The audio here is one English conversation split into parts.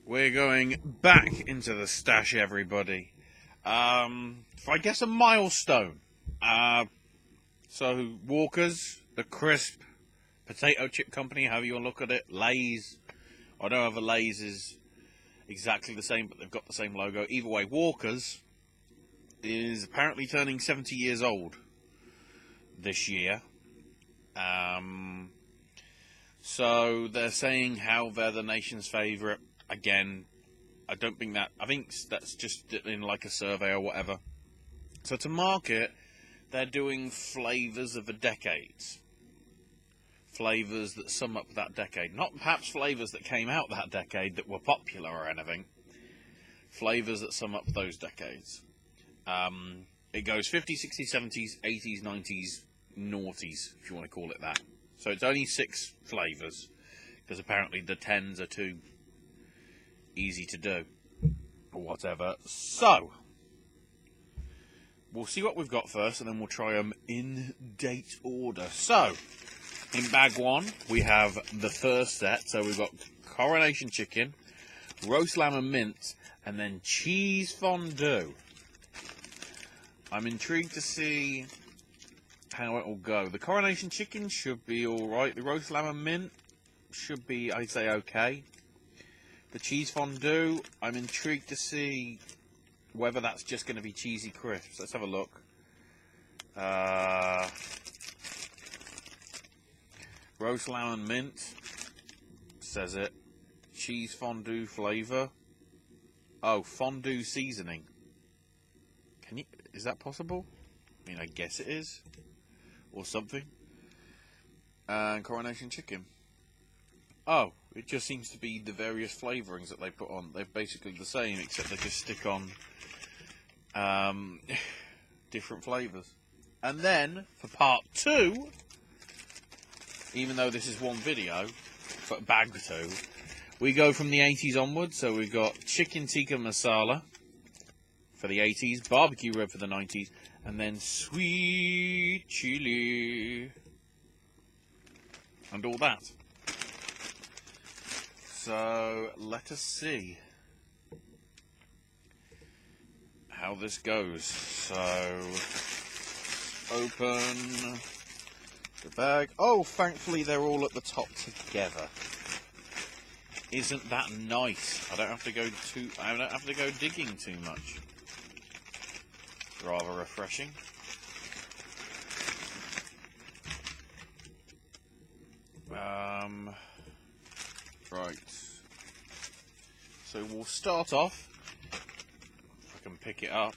We're going back into the StAsh, everybody. For, I guess, a milestone. So, Walker's, the crisp potato chip company, however you want to look at it, Lay's. I don't know if Lay's is exactly the same, but they've got the same logo. Either way, Walker's is apparently turning 70 years old this year. So they're saying how they're the nation's favourite. Again, I think that's just in like a survey or whatever. So to market, they're doing flavours of the decades. Flavours that sum up that decade. Not perhaps flavours that came out that decade that were popular or anything. Flavours that sum up those decades. It goes 50s, 60s, 70s, 80s, 90s, noughties, if you want to call it that. So it's only 6 flavours, because apparently the 10s are too easy to do, or whatever. So, we'll see what we've got first, and then we'll try them in date order. So, in bag 1, we have the first set. So we've got coronation chicken, roast lamb and mint, and then cheese fondue. I'm intrigued to see how it will go. The coronation chicken should be alright. The roast lamb and mint should be, I'd say, okay. The cheese fondue, I'm intrigued to see whether that's just going to be cheesy crisps. Let's have a look. Roast lamb and mint, says it. Cheese fondue flavour. Oh, fondue seasoning. Is that possible? I mean, I guess it is. Or something. And coronation chicken. Oh, it just seems to be the various flavourings that they put on. They're basically the same, except they just stick on different flavours. And then, for part 2, even though this is one video, but bag 2, we go from the 80s onwards. So we've got chicken tikka masala for the 80s, barbecue rib for the 90s, and then sweet chili and all that. So let us see how this goes. So open the bag. Oh, thankfully they're all at the top together. Isn't that nice? I don't have to go digging too much. Rather refreshing. Right. So we'll start off, if I can pick it up.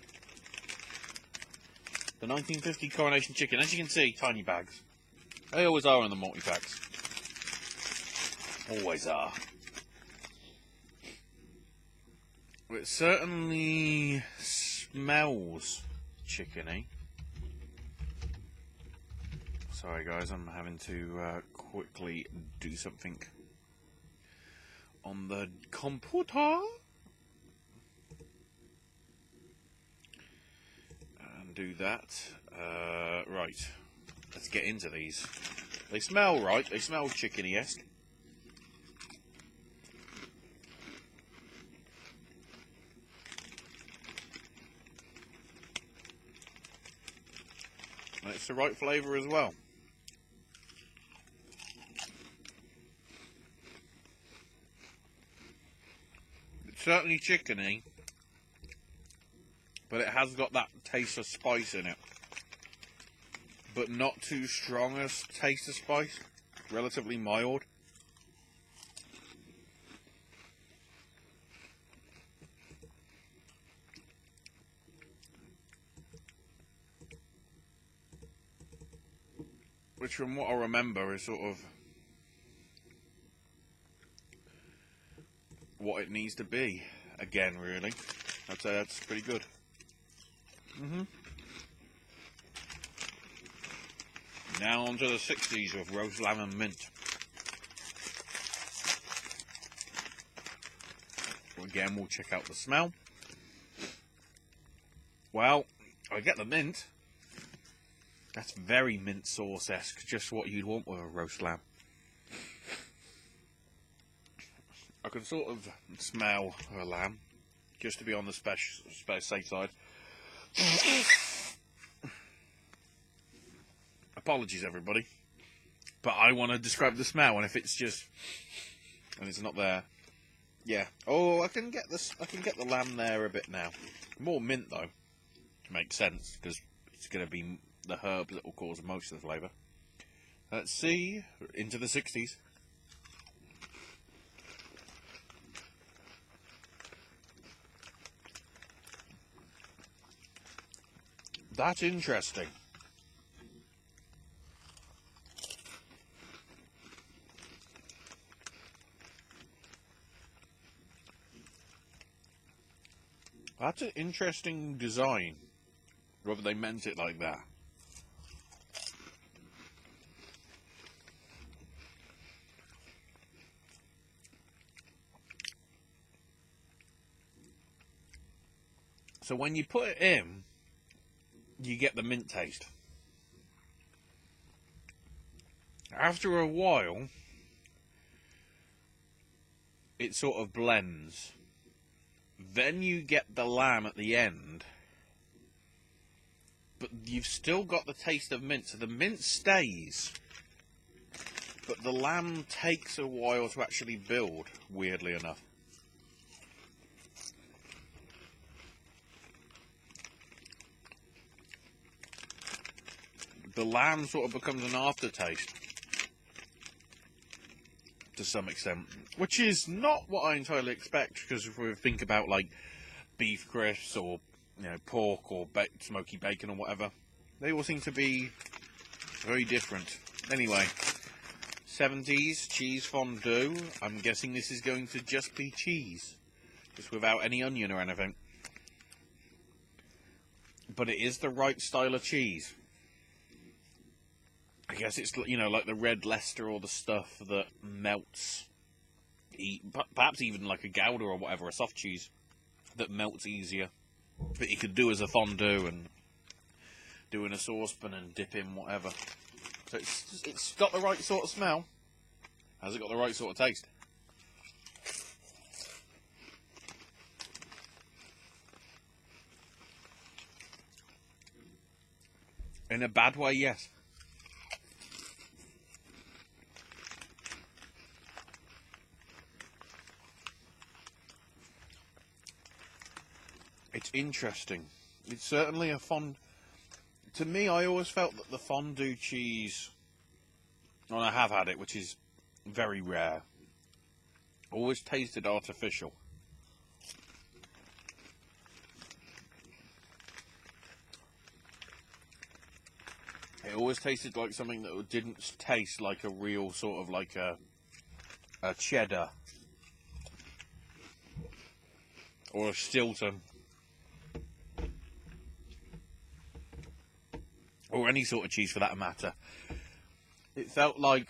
The 1950 coronation chicken. As you can see, tiny bags. They always are in the multi-packs. Always are. It certainly smells chickeny. Sorry guys, I'm having to quickly do something on the computer. And do that. Right, let's get into these. They smell right, they smell chickeny-esque. And it's the right flavour as well. It's certainly chickeny, but it has got that taste of spice in it. But not too strong a taste of spice. Relatively mild. Which, from what I remember, is sort of what it needs to be. Again, really. I'd say that's pretty good. Now on to the 60s with roast lamb and mint. Again, we'll check out the smell. Well, I get the mint. That's very mint sauce-esque, just what you'd want with a roast lamb. I can sort of smell a lamb, just to be on the safe side. Apologies, everybody, but I want to describe the smell, and if it's just, and it's not there, yeah. Oh, I can get this. I can get the lamb there a bit now. More mint though, makes sense because it's going to be the herb that will cause most of the flavour. Let's see, into the 60s. That's interesting. That's an interesting design, whether they meant it like that. So when you put it in, you get the mint taste. After a while, it sort of blends. Then you get the lamb at the end, but you've still got the taste of mint, so the mint stays, but the lamb takes a while to actually build, weirdly enough. The lamb sort of becomes an aftertaste to some extent, which is not what I entirely expect, because if we think about like beef crisps or pork or smoky bacon or whatever, they all seem to be very different. Anyway, 70s cheese fondue. I'm guessing this is going to just be cheese, just without any onion or anything, but it is the right style of cheese. I guess it's, like the red Leicester or the stuff that melts, perhaps even like a Gouda or whatever, a soft cheese that melts easier, that you could do as a fondue and do in a saucepan and dip in whatever. So it's got the right sort of smell. Has it got the right sort of taste? In a bad way, yes. It's interesting. It's certainly a to me, I always felt that the fondue cheese, and I have had it, which is very rare, always tasted artificial. It always tasted like something that didn't taste like a real sort of like a cheddar or a Stilton. Or any sort of cheese for that matter. It felt like,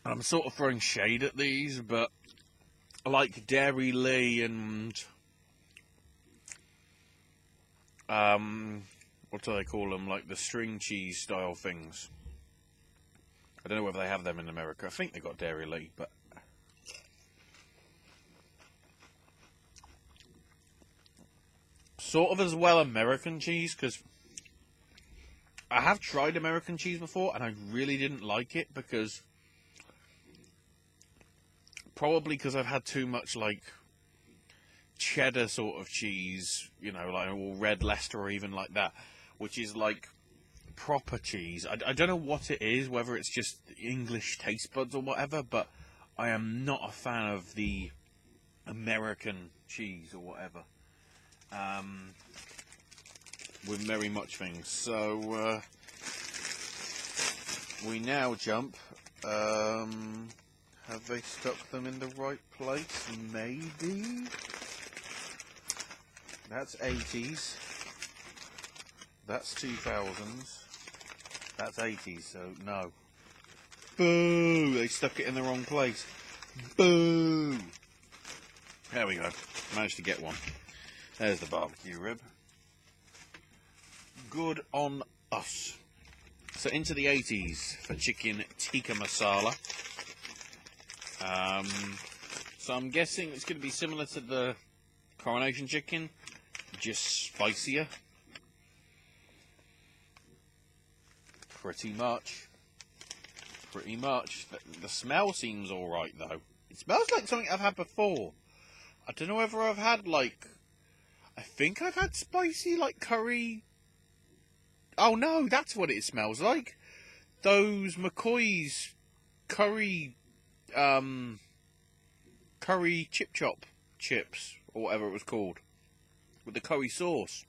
I'm sort of throwing shade at these, but like Dairy Lee and what do they call them? Like the string cheese style things. I don't know whether they have them in America. I think they got Dairy Lee, but sort of as well American cheese, because I have tried American cheese before, and I really didn't like it, probably because I've had too much, like, cheddar sort of cheese, like, or red Leicester or even like that, which is, like, proper cheese. I don't know what it is, whether it's just English taste buds or whatever, but I am not a fan of the American cheese or whatever. With very much things. So we now jump. Have they stuck them in the right place? Maybe. That's 80s. That's 2000s. That's 80s, so no. Boo! They stuck it in the wrong place. Boo! There we go. Managed to get one. There's the barbecue rib. Good on us. So into the 80s for chicken tikka masala. So I'm guessing it's going to be similar to the coronation chicken, just spicier. Pretty much. Pretty much. The smell seems alright though. It smells like something I've had before. I don't know whether I've had like... I think I've had spicy like curry. Oh no, that's what it smells like. Those McCoy's curry... curry chip chop chips, or whatever it was called. With the curry sauce.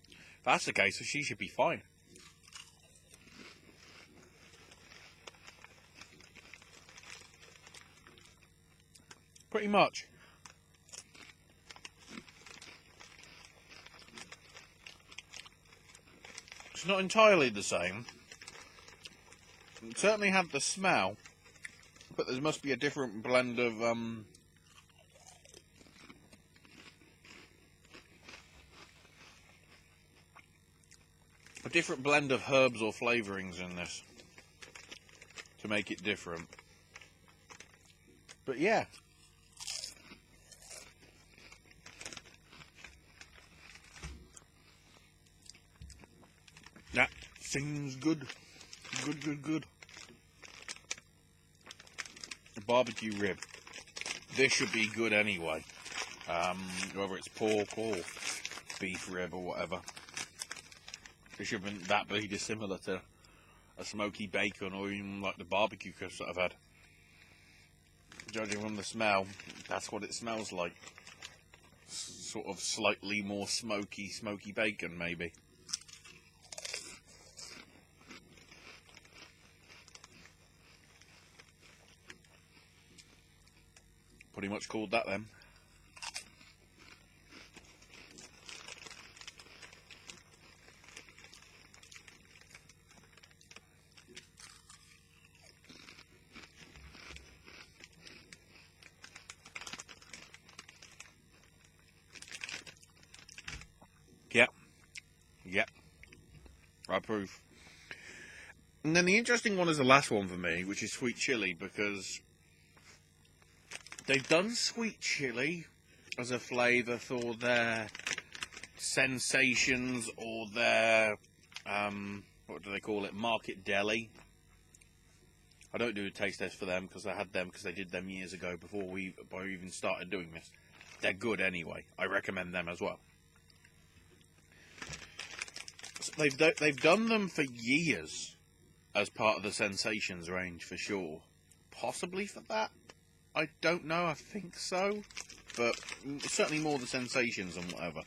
If that's the case, she should be fine. Pretty much. It's not entirely the same. It certainly had the smell, but there must be a different blend of herbs or flavourings in this to make it different. But yeah. That seems good. Good. A barbecue rib. This should be good anyway. Whether it's pork or beef rib or whatever. It shouldn't that be dissimilar to a smoky bacon or even like the barbecue crisps that I've had. Judging from the smell, that's what it smells like. Sort of slightly more smoky bacon maybe. Pretty much called that then. Yep. I approve. And then the interesting one is the last one for me, which is sweet chili, because they've done sweet chili as a flavour for their sensations or their, what do they call it, market deli. I don't do a taste test for them because I had them because they did them years ago before we even started doing this. They're good anyway. I recommend them as well. So they've done them for years as part of the Sensations range for sure. Possibly for that. I don't know, I think so, but certainly more the Sensations and whatever.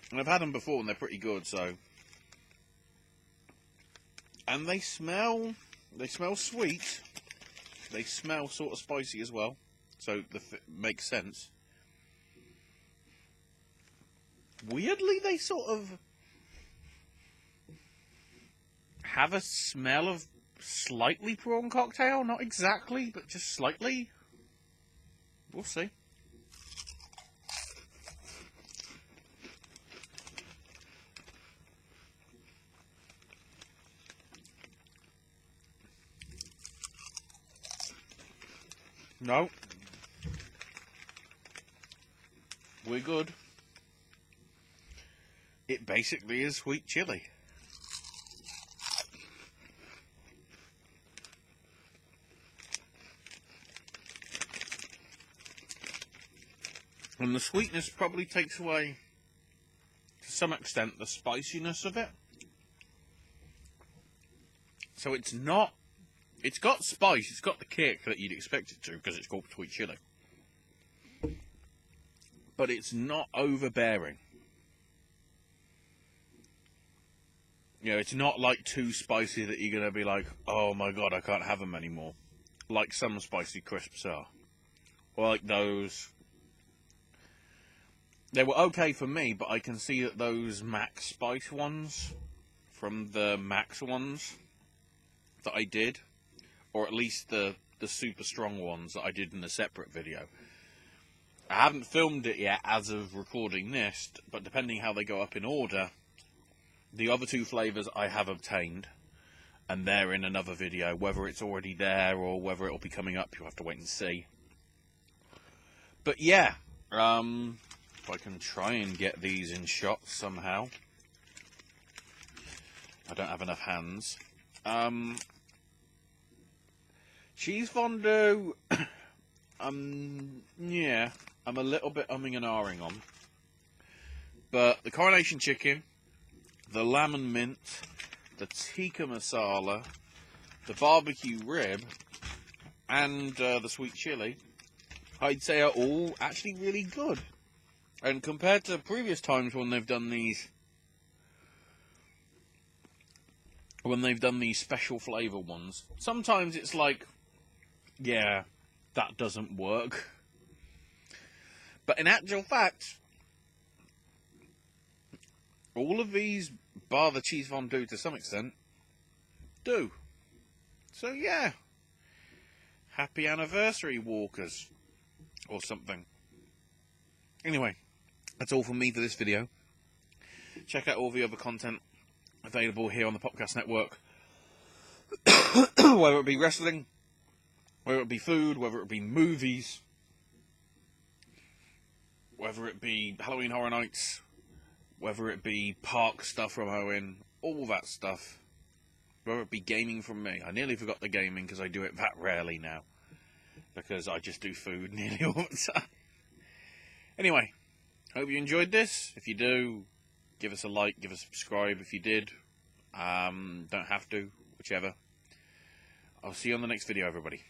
And I've had them before and they're pretty good, so. And they smell sweet. They smell sort of spicy as well, so makes sense. Weirdly, they sort of have a smell of slightly prawn cocktail, not exactly, but just slightly. We'll see. No. We're good. It basically is sweet chili. And the sweetness probably takes away, to some extent, the spiciness of it. So it's not... It's got spice, it's got the kick that you'd expect it to, because it's called sweet chili. But it's not overbearing. You know, it's not like too spicy that you're going to be like, oh my god, I can't have them anymore. Like some spicy crisps are. Or like those... They were okay for me, but I can see that those Max Spice ones, from the Max ones that I did, or at least the super strong ones that I did in a separate video. I haven't filmed it yet as of recording this, but depending how they go up in order, the other two flavours I have obtained, and they're in another video. Whether it's already there or whether it'll be coming up, you'll have to wait and see. But yeah, if I can try and get these in shots somehow. I don't have enough hands. Cheese fondue, yeah, I'm a little bit umming and ahhing on. But the coronation chicken, the lamb and mint, the tikka masala, the barbecue rib, and the sweet chili, I'd say are all actually really good. And compared to previous times when they've done these special flavour ones, sometimes it's like, yeah, that doesn't work. But in actual fact, all of these, bar the cheese fondue to some extent, do. So yeah, happy anniversary, Walkers, or something. Anyway, that's all from me for this video. Check out all the other content available here on the Podcast Network. Whether it be wrestling, whether it be food, whether it be movies, whether it be Halloween Horror Nights, whether it be park stuff from Owen, all that stuff. Whether it be gaming from me. I nearly forgot the gaming because I do it that rarely now. Because I just do food nearly all the time. Anyway, hope you enjoyed this. If you do, give us a like, give us a subscribe if you did. Don't have to, whichever. I'll see you on the next video, everybody.